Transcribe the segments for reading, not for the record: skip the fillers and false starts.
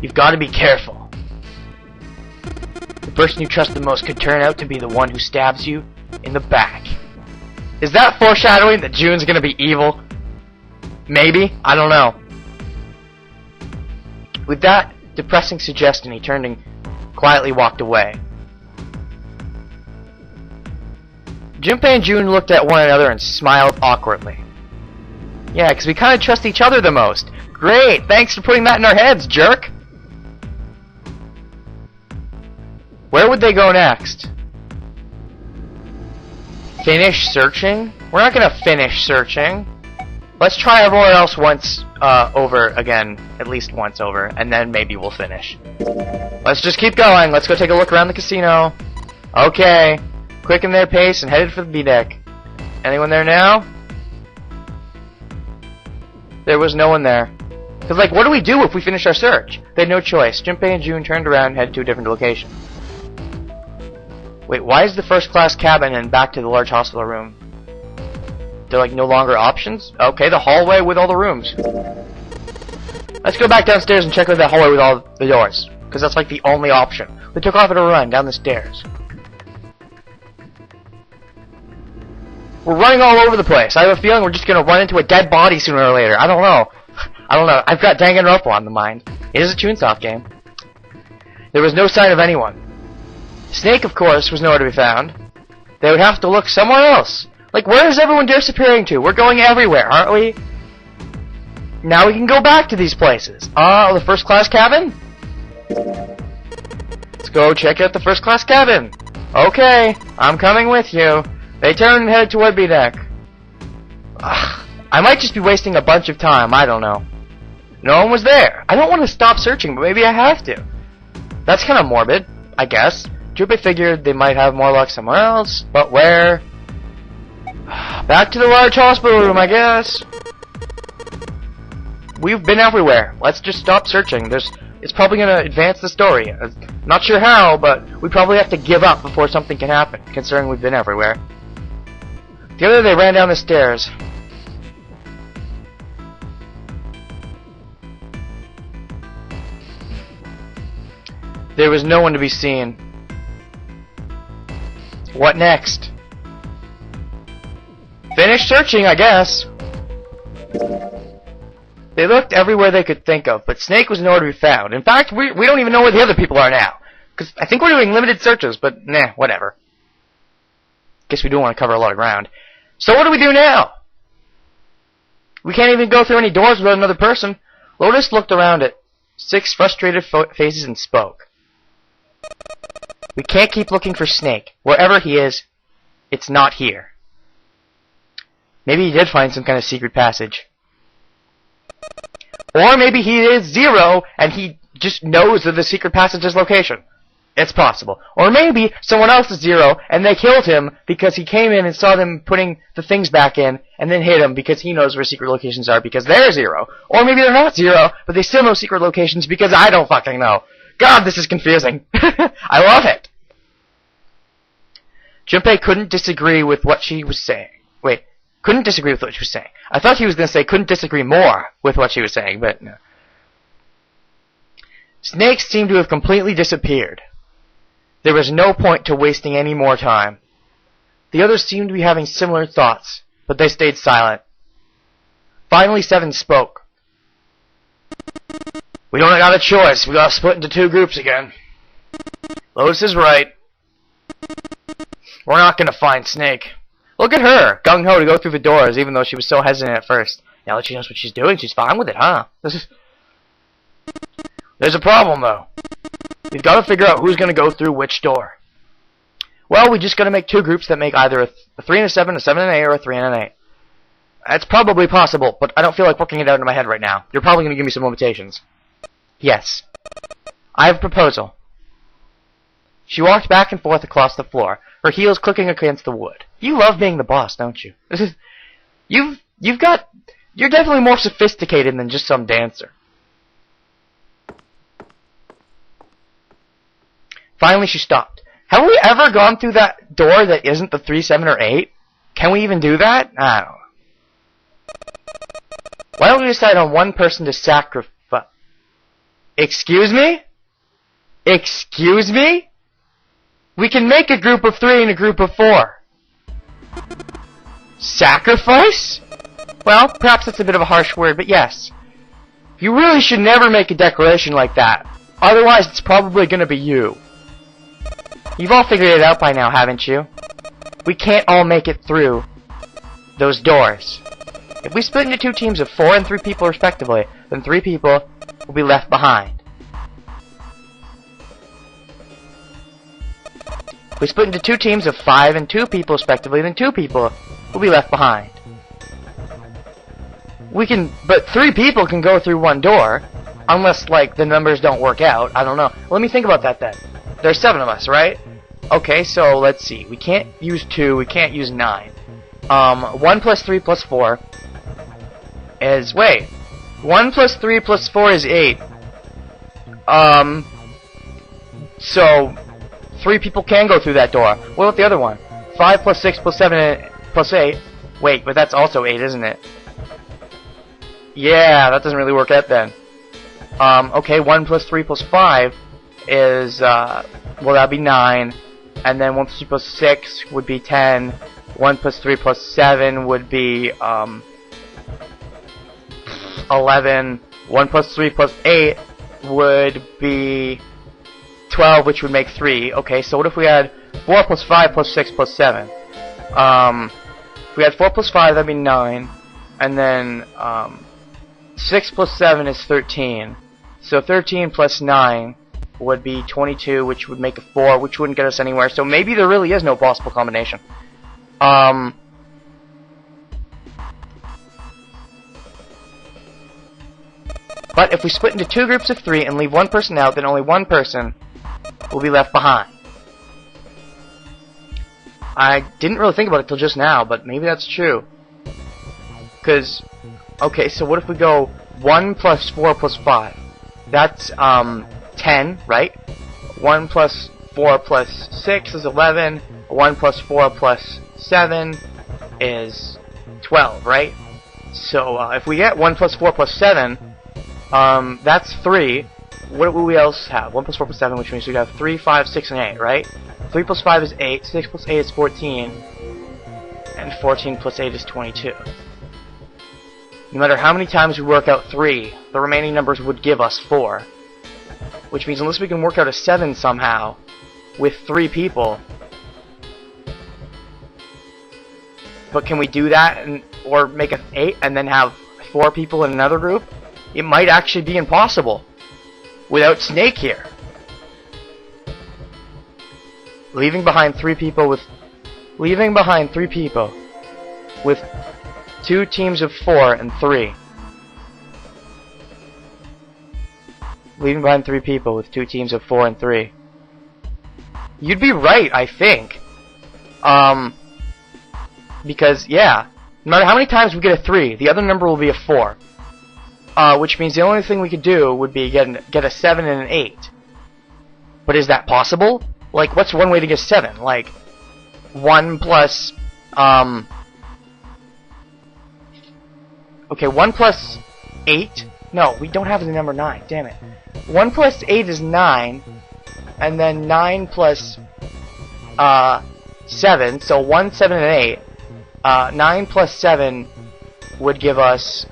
You've got to be careful. The person you trust the most could turn out to be the one who stabs you in the back. Is that foreshadowing that June's gonna be evil? Maybe? I don't know. With that depressing suggestion, he turned and quietly walked away. Junpei and June looked at one another and smiled awkwardly. Yeah, because we kind of trust each other the most. Great! Thanks for putting that in our heads, jerk! Where would they go next? Finish searching? We're not gonna finish searching. Let's try everywhere else once over again, at least once over, and then maybe we'll finish. Let's just keep going. Let's go take a look around the casino. Okay. Quicken their pace and headed for the B-deck. Anyone there now? There was no one there. Because, like, what do we do if we finish our search? They had no choice. Junpei and June turned around and headed to a different location. Wait, why is the first class cabin and back to the large hospital room? They're, like, no longer options? Okay, the hallway with all the rooms. Let's go back downstairs and check out that hallway with all the doors. Because that's, like, the only option. We took off at a run down the stairs. We're running all over the place. I have a feeling we're just gonna run into a dead body sooner or later. I don't know. I've got Danganronpa on the mind. It is a Chunsoft game. There was no sign of anyone. Snake, of course, was nowhere to be found. They would have to look somewhere else. Like, where is everyone disappearing to? We're going everywhere, aren't we? Now we can go back to these places. The first class cabin? Let's go check out the first class cabin. Okay, I'm coming with you. They turned and headed toward B-deck. I might just be wasting a bunch of time, I don't know. No one was there. I don't want to stop searching, but maybe I have to. That's kind of morbid, I guess. Junpei figured they might have more luck somewhere else, but where? Back to the large hospital room, I guess. We've been everywhere. Let's just stop searching. It's probably going to advance the story. Not sure how, but we probably have to give up before something can happen, considering we've been everywhere. Together they ran down the stairs. There was no one to be seen. What next? Finish searching, I guess. They looked everywhere they could think of, but Snake was nowhere to be found. In fact, we don't even know where the other people are now. Because I think we're doing limited searches, but nah, whatever. Guess we do want to cover a lot of ground. So what do we do now? We can't even go through any doors without another person. Lotus looked around at 6 frustrated faces and spoke. We can't keep looking for Snake. Wherever he is, it's not here. Maybe he did find some kind of secret passage. Or maybe he is Zero, and he just knows of the secret passage's location. It's possible. Or maybe someone else is Zero, and they killed him because he came in and saw them putting the things back in, and then hit him because he knows where secret locations are because they're Zero. Or maybe they're not Zero, but they still know secret locations because I don't fucking know. God, this is confusing. I love it. Junpei couldn't disagree with what she was saying. Wait, couldn't disagree with what she was saying. I thought he was going to say couldn't disagree more with what she was saying, but no. Snake seemed to have completely disappeared. There was no point to wasting any more time. The others seemed to be having similar thoughts, but they stayed silent. Finally, Seven spoke. We don't got a choice. We got to split into 2 groups again. Lotus is right. We're not going to find Snake. Look at her, gung-ho to go through the doors, even though she was so hesitant at first. Now that she knows what she's doing, she's fine with it, huh? There's a problem, though. We've got to figure out who's going to go through which door. Well, we just got to make 2 groups that make either a 3 and a 7, a 7 and an 8, or a 3 and an 8. That's probably possible, but I don't feel like working it out in my head right now. You're probably going to give me some limitations. Yes. I have a proposal. She walked back and forth across the floor, her heels clicking against the wood. You love being the boss, don't you? You're definitely more sophisticated than just some dancer. Finally, she stopped. Have we ever gone through that door that isn't the 3, 7, or 8? Can we even do that? I don't know. Why don't we decide on one person to sacrifice? Excuse me? Excuse me? We can make a group of 3 and a group of 4. Sacrifice? Well, perhaps that's a bit of a harsh word, but yes. You really should never make a declaration like that. Otherwise, it's probably gonna be you. You've all figured it out by now, haven't you? We can't all make it through those doors. If we split into 2 teams of 4 and 3 people respectively, then 3 people will be left behind. If we split into 2 teams of 5 and 2 people respectively, then 2 people will be left behind. But 3 people can go through 1 door, unless, like, the numbers don't work out. I don't know. Let me think about that then. There's 7 of us, right? Okay, so let's see. We can't use 2, we can't use 9. 1 plus 3 plus 4 is, wait. 1 plus 3 plus 4 is 8. So 3 people can go through that door. What about the other one? 5 plus 6 plus 7 plus 8. Wait, but that's also 8, isn't it? Yeah, that doesn't really work out then. Okay, 1 plus 3 plus 5 is, well, that'd be 9. And then 1 plus 3 plus 6 would be 10. 1 plus 3 plus 7 would be, 11. 1 plus 3 plus 8 would be 12, which would make 3. Okay, so what if we had 4 plus 5 plus 6 plus 7? If we had 4 plus 5, that'd be 9. And then, 6 plus 7 is 13. So 13 plus 9 would be 22, which would make a 4, which wouldn't get us anywhere. So maybe there really is no possible combination. But if we split into 2 groups of 3 and leave 1 person out, then only 1 person will be left behind. I didn't really think about it till just now, but maybe that's true. Because, okay, so what if we go 1 plus 4 plus 5? That's, 10, right? 1 plus 4 plus 6 is 11. 1 plus 4 plus 7 is 12, right? So, if we get 1 plus 4 plus 7, that's 3. What will we else have? 1 plus 4 plus 7, which means we have 3, 5, 6, and 8, right? 3 plus 5 is 8, 6 plus 8 is 14, and 14 plus 8 is 22. No matter how many times we work out 3, the remaining numbers would give us 4. Which means unless we can work out a 7 somehow, with 3 people, but can we do that, or make an 8 and then have 4 people in another group? It might actually be impossible without Snake here. Leaving behind 3 people with 2 teams of 4 and 3. Leaving behind 3 people with 2 teams of 4 and 3. You'd be right, I think. Because, yeah, no matter how many times we get a 3, the other number will be a 4. Which means the only thing we could do would be get a 7 and an 8. But is that possible? Like, what's one way to get 7? Like, 1 plus, okay, 1 plus 8? No, we don't have the number 9, damn it. 1 plus 8 is 9, and then 9 plus, 7, so 1, 7, and 8. 9 plus 7 would give us,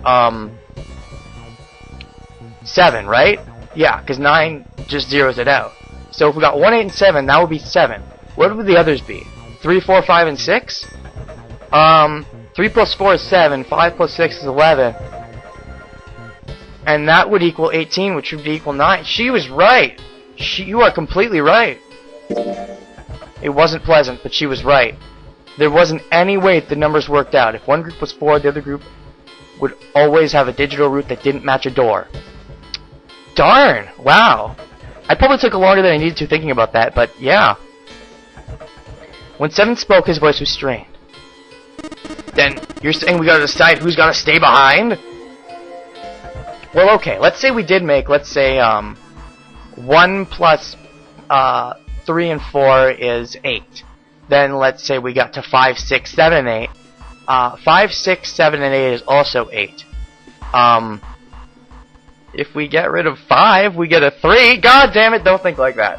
7, right? Yeah, because 9 just zeroes it out. So if we got 1, 8, and 7, that would be 7. What would the others be? 3, 4, 5, and 6? 3 plus 4 is 7, 5 plus 6 is 11. And that would equal 18, which would equal 9. She was right! You are completely right. It wasn't pleasant, but she was right. There wasn't any way the numbers worked out. If one group was 4, the other group would always have a digital root that didn't match a door. Darn! Wow. I probably took longer than I needed to thinking about that, but yeah. When 7 spoke, his voice was strained. Then, you're saying we gotta decide who's gonna stay behind? Well, okay, let's say we did make, 1 plus 3 and 4 is 8. Then let's say we got to 5, 6, 7, and 8. 5, 6, 7, and 8 is also 8. if we get rid of 5, we get a 3. God damn it, don't think like that.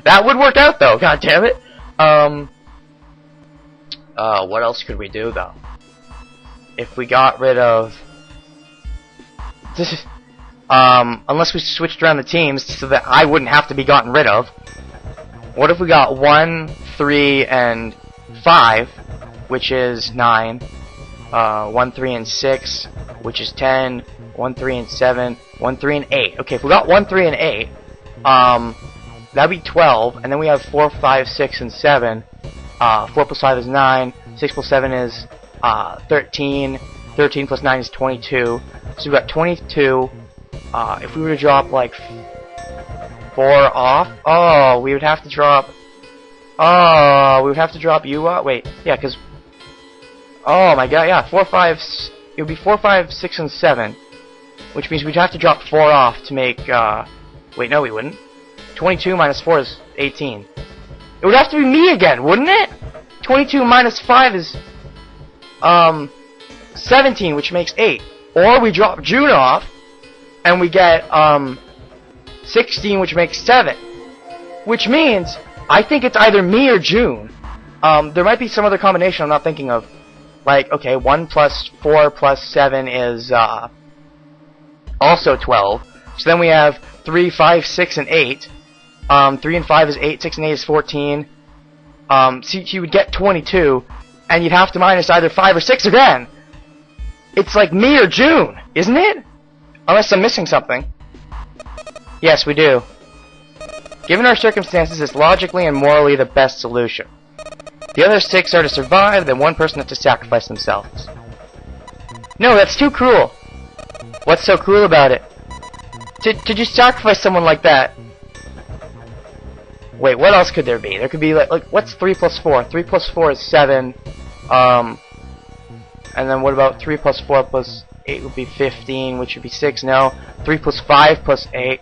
That would work out, though. God damn it. What else could we do, though? If we got rid of... unless we switched around the teams so that I wouldn't have to be gotten rid of. What if we got 1, 3, and 5, which is 9. 1, 3, and 6, which is 10. 1, 3, and 7. 1, 3, and 8. Okay, if we got 1, 3, and 8, that'd be 12. And then we have 4, 5, 6, and 7. 4 plus 5 is 9. 6 plus 7 is 13. 13 plus 9 is 22. So we've got 22. If we were to drop like 4 off, we would have to drop. We would have to drop you. Wait, yeah, because. Oh my god, yeah, 4, 5. It would be 4, 5, 6, and 7, which means we'd have to drop 4 off to make. Wait, no, we wouldn't. 22 minus 4 is 18. It would have to be me again, wouldn't it? 22 minus 5 is 17, which makes 8. Or we drop June off, and we get 16, which makes 7. Which means I think it's either me or June. There might be some other combination I'm not thinking of. Like, okay, 1 plus 4 plus 7 is also 12. So then we have 3, 5, 6, and 8. 3 and 5 is 8, 6 and 8 is 14. So you would get 22, and you'd have to minus either 5 or 6 again. It's like me or June, isn't it? Unless I'm missing something. Yes, we do. Given our circumstances, it's logically and morally the best solution. The other 6 are to survive, then one person has to sacrifice themselves. No, that's too cruel. What's so cruel about it? To just sacrifice someone like that. Wait, what else could there be? There could be like what's 3 plus 4? 3 plus 4 is 7. And then what about 3 plus 4 plus 8 would be 15, which would be 6. No. 3 plus 5 plus 8.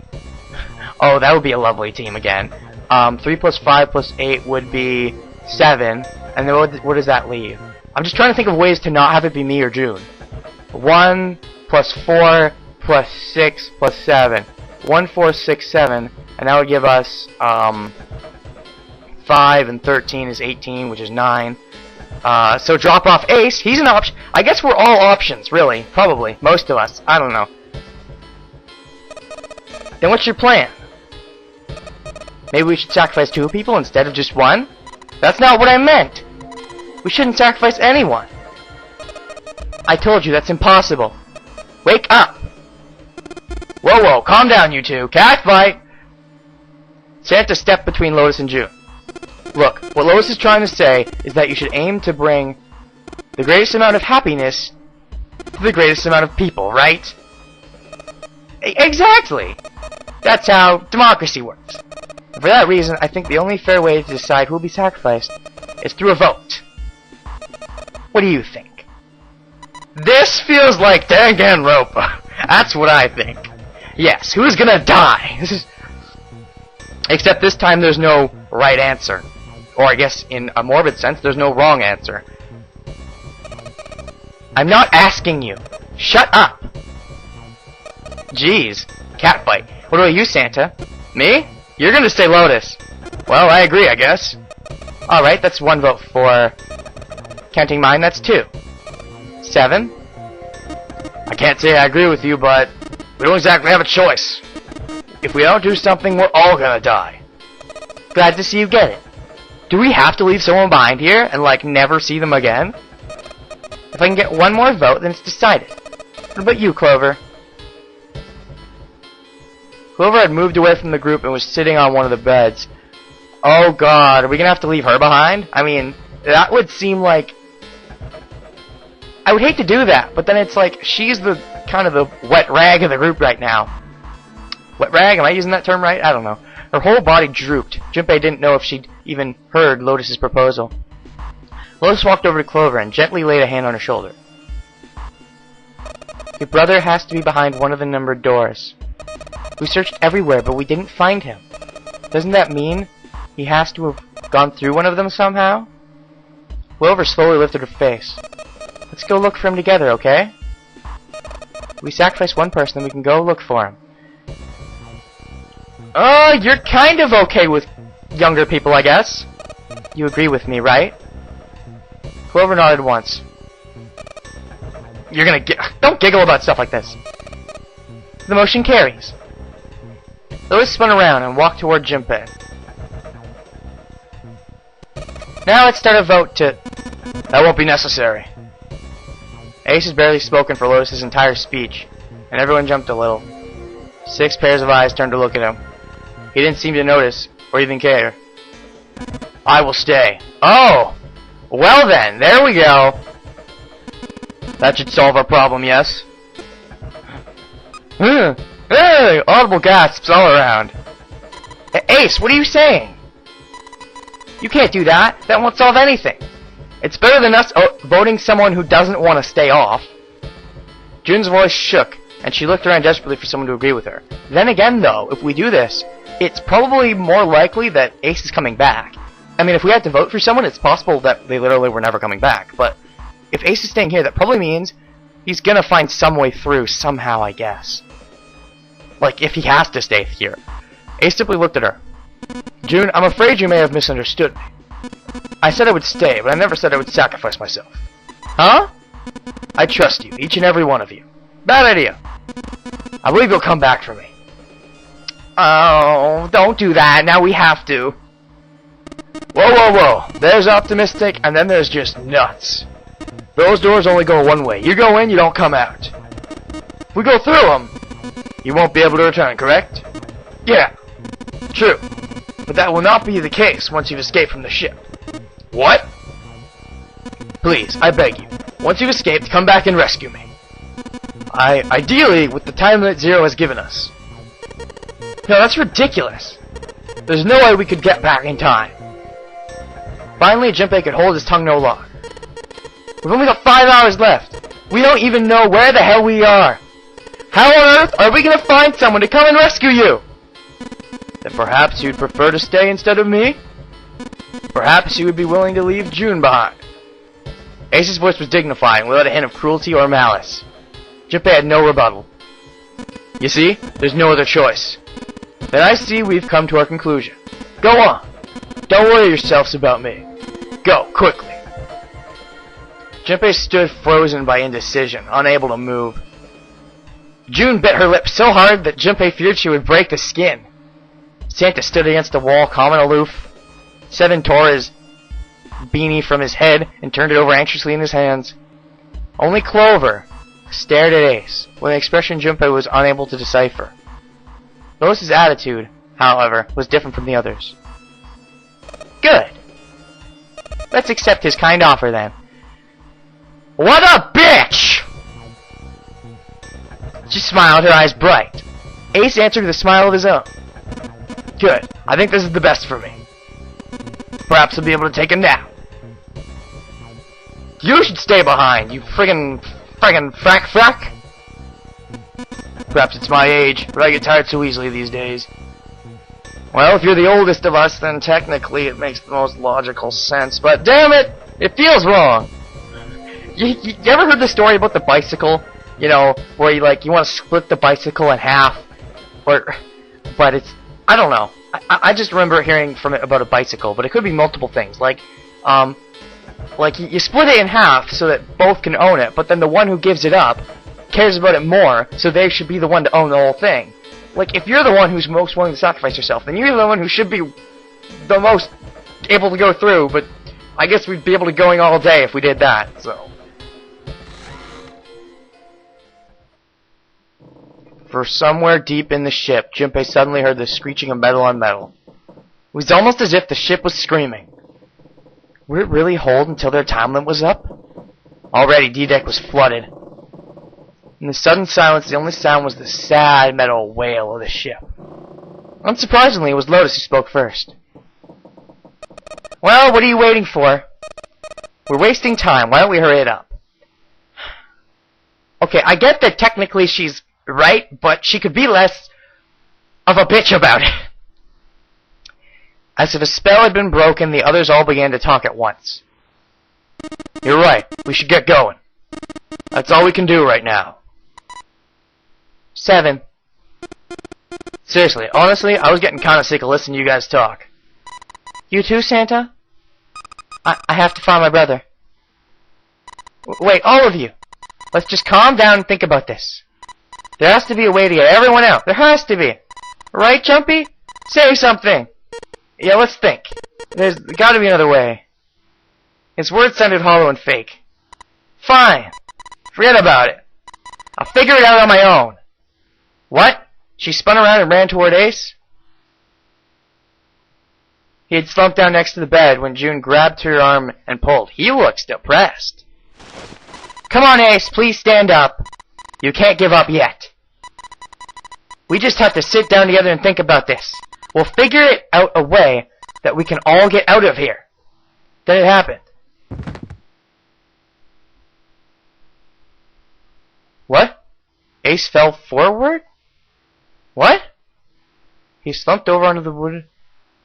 Oh, that would be a lovely team again. 3 plus 5 plus 8 would be 7. And then what does that leave? I'm just trying to think of ways to not have it be me or June. 1 plus 4 plus 6 plus 7. 1, 4, 6, 7. And that would give us 5 and 13 is 18, which is 9. So drop off Ace. He's an option. I guess we're all options, really. Probably. Most of us. I don't know. Then what's your plan? Maybe we should sacrifice 2 people instead of just 1? That's not what I meant. We shouldn't sacrifice anyone. I told you that's impossible. Wake up. Whoa, whoa. Calm down, you two. Cat fight. Santa stepped between Lotus and June. Look, what Lotus is trying to say is that you should aim to bring the greatest amount of happiness to the greatest amount of people, right? Exactly! That's how democracy works. And for that reason, I think the only fair way to decide who will be sacrificed is through a vote. What do you think? This feels like Danganronpa. That's what I think. Yes, who's gonna die? Except this time there's no right answer. Or I guess in a morbid sense, there's no wrong answer. I'm not asking you. Shut up. Jeez. Catfight. What about you, Santa? Me? You're gonna say Lotus. Well, I agree, I guess. Alright, that's 1 vote for... Counting mine, that's 2. 7? I can't say I agree with you, but... we don't exactly have a choice. If we don't do something, we're all gonna die. Glad to see you get it. Do we have to leave someone behind here and, like, never see them again? If I can get 1 more vote, then it's decided. What about you, Clover? Clover had moved away from the group and was sitting on one of the beds. Oh god, are we gonna have to leave her behind? I mean, that would seem like... I would hate to do that, but then it's like, she's the kind of the wet rag of the group right now. Wet rag? Am I using that term right? I don't know. Her whole body drooped. Junpei didn't know if she'd even heard Lotus's proposal. Lotus walked over to Clover and gently laid a hand on her shoulder. Your brother has to be behind one of the numbered doors. We searched everywhere, but we didn't find him. Doesn't that mean he has to have gone through one of them somehow? Clover slowly lifted her face. Let's go look for him together, okay? We sacrifice one person, then we can go look for him. You're kind of okay with younger people, I guess. You agree with me, right? Clover nodded once. You're gonna don't giggle about stuff like this. The motion carries. Lois spun around and walked toward Junpei. Now let's start a vote to... That won't be necessary. Ace has barely spoken for Lois's entire speech, and everyone jumped a little. 6 pairs of eyes turned to look at him. He didn't seem to notice, or even care. I will stay. Oh! Well then, there we go. That should solve our problem, yes? Hey! Audible gasps all around. Ace, what are you saying? You can't do that. That won't solve anything. It's better than us voting someone who doesn't want to stay off. Jun's voice shook, and she looked around desperately for someone to agree with her. Then again, though, if we do this, it's probably more likely that Ace is coming back. I mean, if we had to vote for someone, it's possible that they literally were never coming back. But if Ace is staying here, that probably means he's gonna find some way through somehow, I guess. Like, if he has to stay here. Ace simply looked at her. Jun, I'm afraid you may have misunderstood me. I said I would stay, but I never said I would sacrifice myself. Huh? I trust you, each and every one of you. Bad idea. I believe you'll come back for me. Oh, don't do that. Now we have to. Whoa, whoa, whoa. There's optimistic, and then there's just nuts. Those doors only go one way. You go in, you don't come out. If we go through them, you won't be able to return, correct? Yeah. True. But that will not be the case once you've escaped from the ship. What? Please, I beg you. Once you've escaped, come back and rescue me. Ideally, with the time limit Zero has given us. No, that's ridiculous. There's no way we could get back in time. Finally, Junpei could hold his tongue no longer. We've only got 5 hours left. We don't even know where the hell we are. How on earth are we gonna find someone to come and rescue you? Then perhaps you'd prefer to stay instead of me? Perhaps you would be willing to leave Jun behind. Ace's voice was dignified, without a hint of cruelty or malice. Junpei had no rebuttal. You see, there's no other choice. Then I see we've come to our conclusion. Go on. Don't worry yourselves about me. Go, quickly. Junpei stood frozen by indecision, unable to move. Jun bit her lip so hard that Junpei feared she would break the skin. Santa stood against the wall, calm and aloof. Seven tore his beanie from his head and turned it over anxiously in his hands. Only Clover stared at Ace, with an expression Junpei was unable to decipher. Lois's attitude, however, was different from the others. Good. Let's accept his kind offer, then. What a bitch! She smiled, her eyes bright. Ace answered with a smile of his own. Good. I think this is the best for me. Perhaps I'll be able to take a nap. You should stay behind, you friggin' frack. Perhaps it's my age, but I get tired so easily these days. Well, if you're the oldest of us, then technically it makes the most logical sense, but damn it, it feels wrong. You ever heard the story about the bicycle? You know, where you want to split the bicycle in half? But it's, I don't know. I just remember hearing from it about a bicycle, but it could be multiple things. Like you split it in half so that both can own it, but then the one who gives it up cares about it more, so they should be the one to own the whole thing. Like, if you're the one who's most willing to sacrifice yourself, then you're the one who should be the most able to go through, but I guess we'd be able to going all day if we did that, so. For somewhere deep in the ship, Junpei suddenly heard the screeching of metal on metal. It was almost as if the ship was screaming. Would it really hold until their time limit was up? Already, D-Deck was flooded. In the sudden silence, the only sound was the sad metal wail of the ship. Unsurprisingly, it was Lotus who spoke first. Well, what are you waiting for? We're wasting time. Why don't we hurry it up? Okay, I get that technically she's right, but she could be less of a bitch about it. As if a spell had been broken, the others all began to talk at once. You're right. We should get going. That's all we can do right now. 7. Seriously, honestly, I was getting kind of sick of listening to you guys talk. You too, Santa? I have to find my brother. Wait, all of you. Let's just calm down and think about this. There has to be a way to get everyone out. There has to be. Right, Jumpy? Say something. Yeah, let's think. There's gotta be another way. His words sounded hollow and fake. Fine. Forget about it. I'll figure it out on my own. What? She spun around and ran toward Ace? He had slumped down next to the bed when June grabbed her arm and pulled. He looks depressed. Come on, Ace, please stand up. You can't give up yet. We just have to sit down together and think about this. We'll figure it out a way that we can all get out of here. Then it happened. What? Ace fell forward? What? He slumped over onto the wood,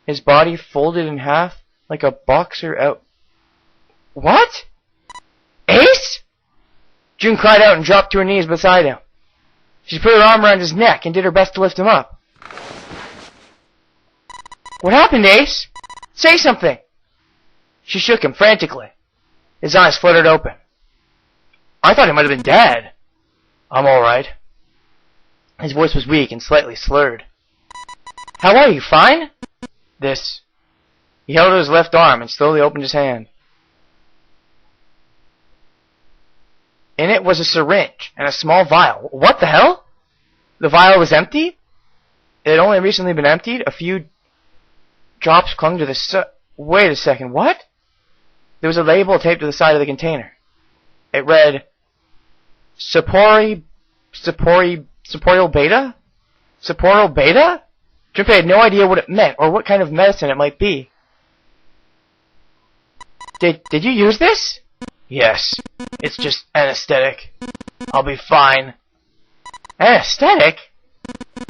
his body folded in half like a boxer out. What? Ace? June cried out and dropped to her knees beside him. She put her arm around his neck and did her best to lift him up. What happened, Ace? Say something! She shook him frantically. His eyes fluttered open. I thought he might have been dead. I'm alright. His voice was weak and slightly slurred. How are you, fine? This. He held out his left arm and slowly opened his hand. In it was a syringe and a small vial. What the hell? The vial was empty? It had only recently been emptied. A few drops clung to the Wait a second, what? There was a label taped to the side of the container. It read, Saporeal Beta? Saporeal Beta? Junpei had no idea what it meant or what kind of medicine it might be. Did you use this? Yes. It's just anesthetic. I'll be fine. Anesthetic?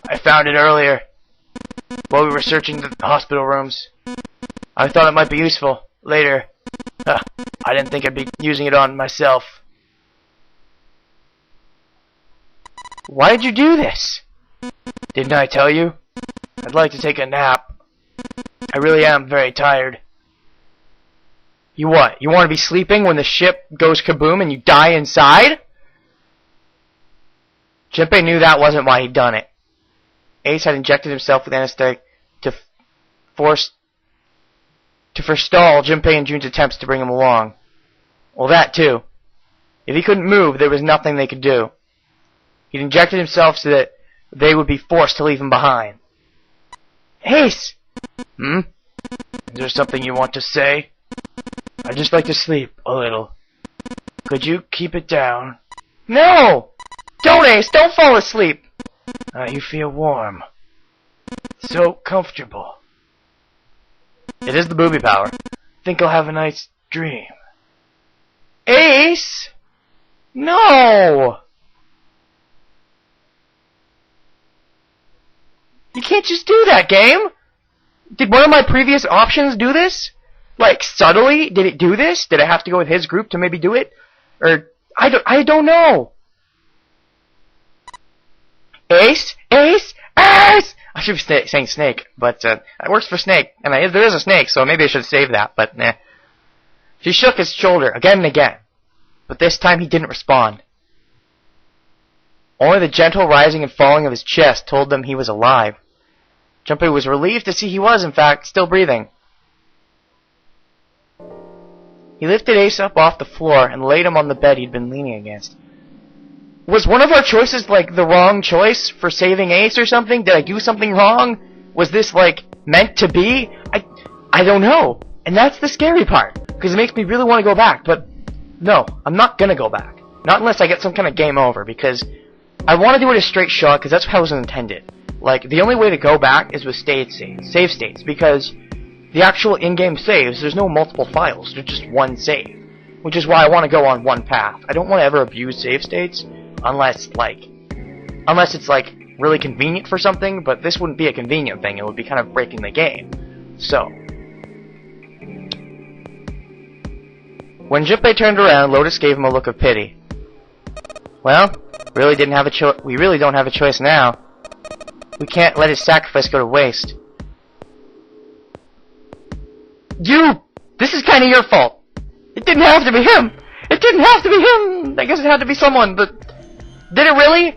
I found it earlier, while we were searching the hospital rooms. I thought it might be useful later. I didn't think I'd be using it on myself. Why did you do this? Didn't I tell you? I'd like to take a nap. I really am very tired. You what? You want to be sleeping when the ship goes kaboom and you die inside? Junpei knew that wasn't why he'd done it. Ace had injected himself with anesthetic to forestall Junpei and June's attempts to bring him along. Well, that too. If he couldn't move, there was nothing they could do. He'd injected himself so that they would be forced to leave him behind. Ace! Is there something you want to say? I'd just like to sleep a little. Could you keep it down? No! Don't, Ace! Don't fall asleep! You feel warm. So comfortable. It is the booby power. Think I'll have a nice dream. Ace! No! You can't just do that, game! Did one of my previous options do this? Like, subtly? Did it do this? Did I have to go with his group to maybe do it? Or, I don't know. Ace? Ace? Ace! I should be saying Snake, but, it works for Snake. And there is a Snake, so maybe I should save that, but nah. She shook his shoulder again and again, but this time he didn't respond. Only the gentle rising and falling of his chest told them he was alive. Junpei was relieved to see he was, in fact, still breathing. He lifted Ace up off the floor and laid him on the bed he'd been leaning against. Was one of our choices, like, the wrong choice for saving Ace or something? Did I do something wrong? Was this, like, meant to be? I don't know. And that's the scary part, because it makes me really want to go back, but no, I'm not gonna go back. Not unless I get some kind of game over, because I want to do it a straight shot, because that's how it was intended. Like, the only way to go back is with save states, because the actual in-game saves, there's no multiple files, there's just one save. Which is why I want to go on one path. I don't want to ever abuse save states, unless it's, like, really convenient for something, but this wouldn't be a convenient thing, it would be kind of breaking the game. So, when Junpei turned around, Lotus gave him a look of pity. Well, really didn't have a choice. We really don't have a choice now. We can't let his sacrifice go to waste. This is kind of your fault. It didn't have to be him. It didn't have to be him. I guess it had to be someone, but did it really?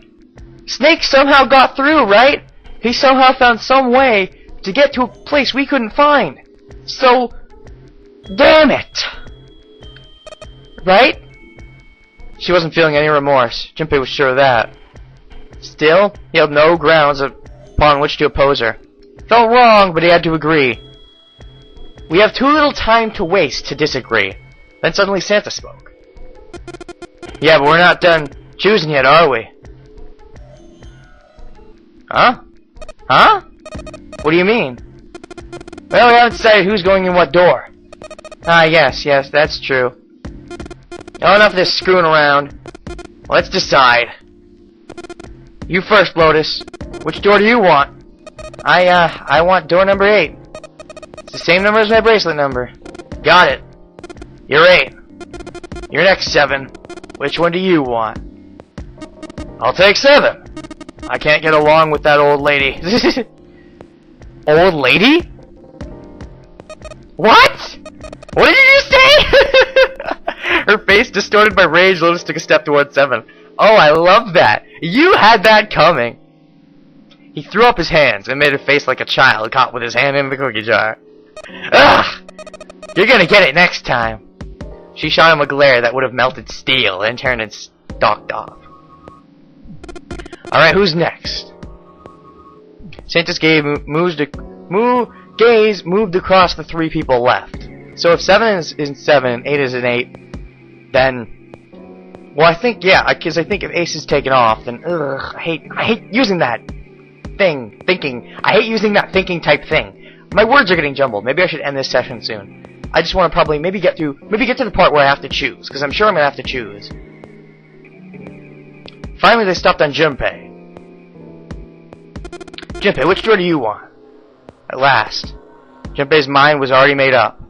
Snake somehow got through, right? He somehow found some way to get to a place we couldn't find. So, damn it. Right? She wasn't feeling any remorse. Junpei was sure of that. Still, he held no grounds upon which to oppose her. Felt wrong, but he had to agree. We have too little time to waste to disagree. Then suddenly Santa spoke. Yeah, but we're not done choosing yet, are we? Huh? Huh? What do you mean? Well, we haven't decided who's going in what door. Ah, yes, that's true. Oh, enough of this screwing around. Let's decide. You first, Lotus. Which door do you want? I want door number 8. It's the same number as my bracelet number. Got it. You're 8. You're next, 7. Which one do you want? I'll take 7. I can't get along with that old lady. Old lady? What? What did you say? Her face distorted by rage, Lotus took a step towards 7. Oh, I love that. You had that coming. He threw up his hands and made a face like a child caught with his hand in the cookie jar. Ugh! You're gonna get it next time. She shot him a glare that would have melted steel and turned and stalked off. Alright, who's next? Santa's gaze moved across the 3 people left. So if 7 is in 7 and 8 is in 8, then... Well, I think, yeah, because I think if Ace is taken off, then... Ugh, I hate using that thinking. I hate using that thinking type thing. My words are getting jumbled. Maybe I should end this session soon. I just want to probably maybe get to the part where I have to choose, because I'm sure I'm going to have to choose. Finally, they stopped on Junpei. Junpei, which door do you want? At last. Junpei's mind was already made up.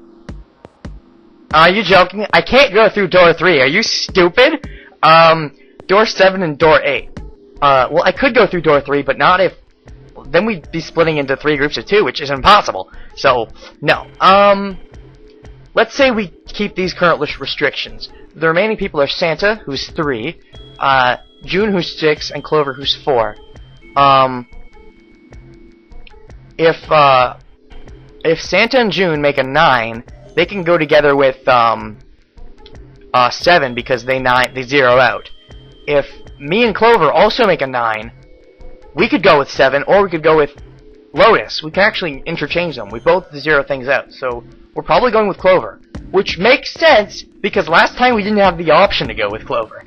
Are you joking? I can't go through door 3. Are you stupid? Door 7 and door 8. Well, I could go through door 3, but not if... Then we'd be splitting into 3 groups of 2, which is impossible. So, no. Let's say we keep these current restrictions. The remaining people are Santa, who's 3, June, who's 6, and Clover, who's 4. If Santa and June make a 9, they can go together with 7 because they zero out. If me and Clover also make a 9, we could go with 7, or we could go with Lotus. We can actually interchange them. We both zero things out, so we're probably going with Clover. Which makes sense, because last time we didn't have the option to go with Clover.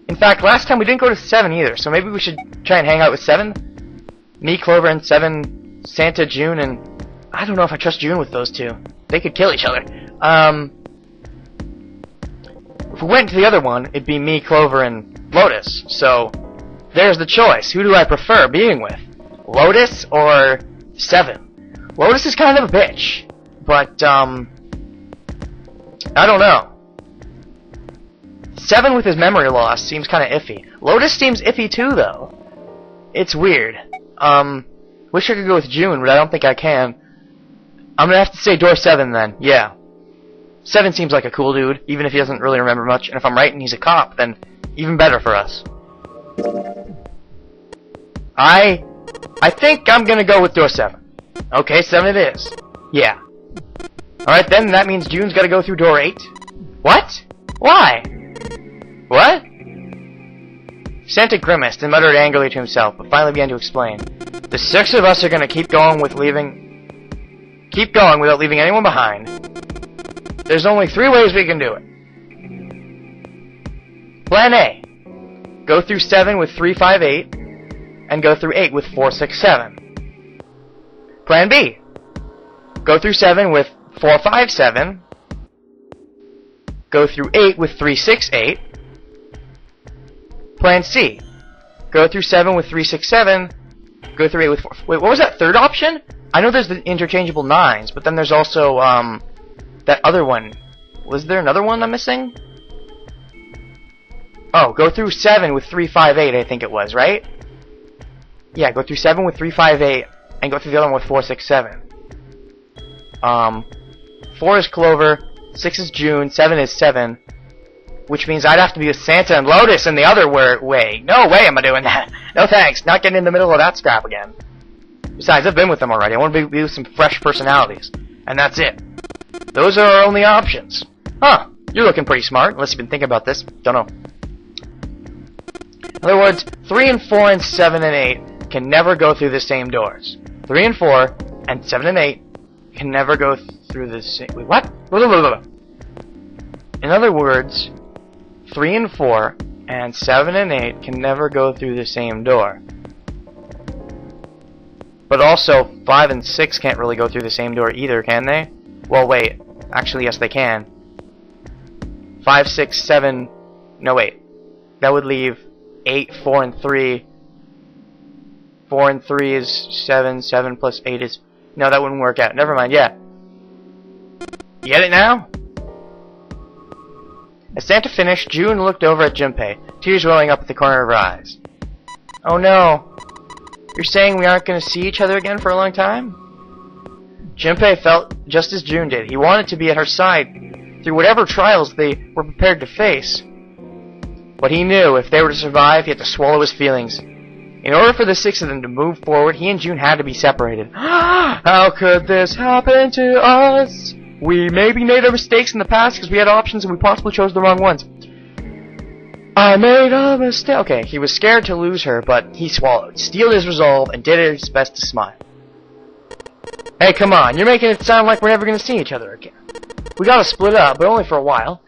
In fact, last time we didn't go to 7 either, so maybe we should try and hang out with 7? Me, Clover, and 7, Santa, June, and... I don't know if I trust June with those 2. They could kill each other. If we went to the other one, it'd be me, Clover, and Lotus. So, there's the choice. Who do I prefer being with? Lotus or 7? Lotus is kind of a bitch. But, I don't know. 7 with his memory loss seems kind of iffy. Lotus seems iffy too, though. It's weird. Wish I could go with June, but I don't think I can. I'm gonna have to say door 7 then, yeah. 7 seems like a cool dude, even if he doesn't really remember much, and if I'm right and he's a cop, then even better for us. I think I'm gonna go with door 7. Okay, 7 it is. Yeah. Alright then, that means June's gotta go through door 8. What? Why? What? Santa grimaced and muttered angrily to himself, but finally began to explain. The 6 of us are gonna keep going without leaving anyone behind. There's only 3 ways we can do it. Plan A. Go through 7 with 3, 5, 8, and go through 8 with 4, 6, 7. Plan B. Go through 7 with 4, 5, 7. Go through 8 with 3, 6, 8. Plan C. Go through 7 with 3, 6, 7. Go through 8 with 4... Wait, what was that third option? I know there's the interchangeable 9s, but then there's also, that other one. Was there another one I'm missing? Oh, go through 7 with 3, 5, 8, I think it was, right? Yeah, go through 7 with 3, 5, 8, and go through the other one with 4, 6, 7. 4 is Clover, 6 is June, 7 is 7, which means I'd have to be with Santa and Lotus in the other way. No way am I doing that. No thanks, not getting in the middle of that scrap again. Besides, I've been with them already. I want to be with some fresh personalities. And that's it. Those are our only options. Huh, you're looking pretty smart, unless you've been thinking about this. Don't know. In other words, 3 and 4 and 7 and 8 can never go through the same doors. 3 and 4 and 7 and 8 can never go through the same... Wait, what? In other words, 3 and 4 and 7 and 8 can never go through the same door. But also, 5 and 6 can't really go through the same door either, can they? Well, wait. Actually, yes, they can. 5, 6, 7... No, wait. That would leave 8, 4, and 3. 4 and 3 is 7. 7 plus 8 is... No, that wouldn't work out. Never mind, yeah. You get it now? As Santa finished, June looked over at Junpei, tears welling up at the corner of her eyes. Oh no. You're saying we aren't going to see each other again for a long time? Junpei felt just as June did. He wanted to be at her side through whatever trials they were prepared to face. But he knew if they were to survive, he had to swallow his feelings. In order for the 6 of them to move forward, he and June had to be separated. How could this happen to us? We maybe made our mistakes in the past because we had options and we possibly chose the wrong ones. I made a mistake. Okay, he was scared to lose her, but he swallowed, steeled his resolve, and did his best to smile. Hey, come on, you're making it sound like we're never going to see each other again. We gotta split up, but only for a while.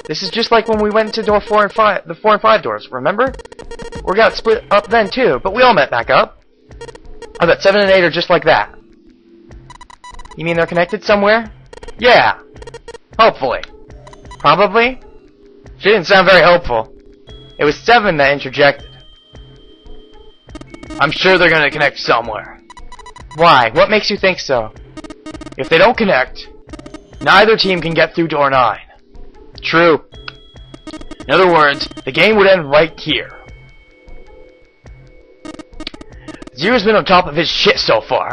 This is just like when we went to door 4 and 5, the 4 and 5 doors, remember? We got split up then too, but we all met back up. I bet 7 and 8 are just like that. You mean they're connected somewhere? Yeah. Hopefully. Probably? She didn't sound very hopeful. It was 7 that interjected. I'm sure they're gonna connect somewhere. Why? What makes you think so? If they don't connect, neither team can get through door 9. True. In other words, the game would end right here. Zero's been on top of his shit so far.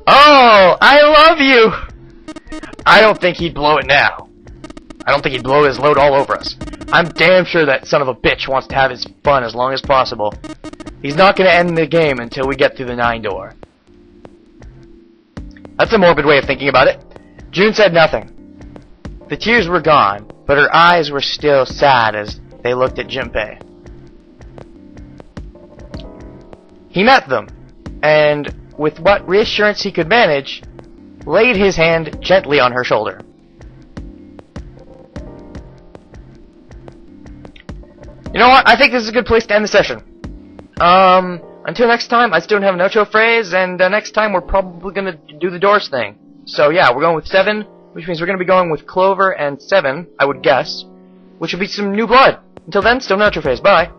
Oh, I love you! I don't think he'd blow it now. I don't think he'd blow his load all over us. I'm damn sure that son of a bitch wants to have his fun as long as possible. He's not going to end the game until we get through the 9 door. That's a morbid way of thinking about it. June said nothing. The tears were gone, but her eyes were still sad as they looked at Junpei. He met them, and with what reassurance he could manage, laid his hand gently on her shoulder. You know what? I think this is a good place to end the session. Until next time, I still don't have an outro phrase, and next time we're probably going to do the doors thing. So yeah, we're going with 7, which means we're going to be going with Clover and 7, I would guess, which would be some new blood. Until then, still no outro phrase. Bye.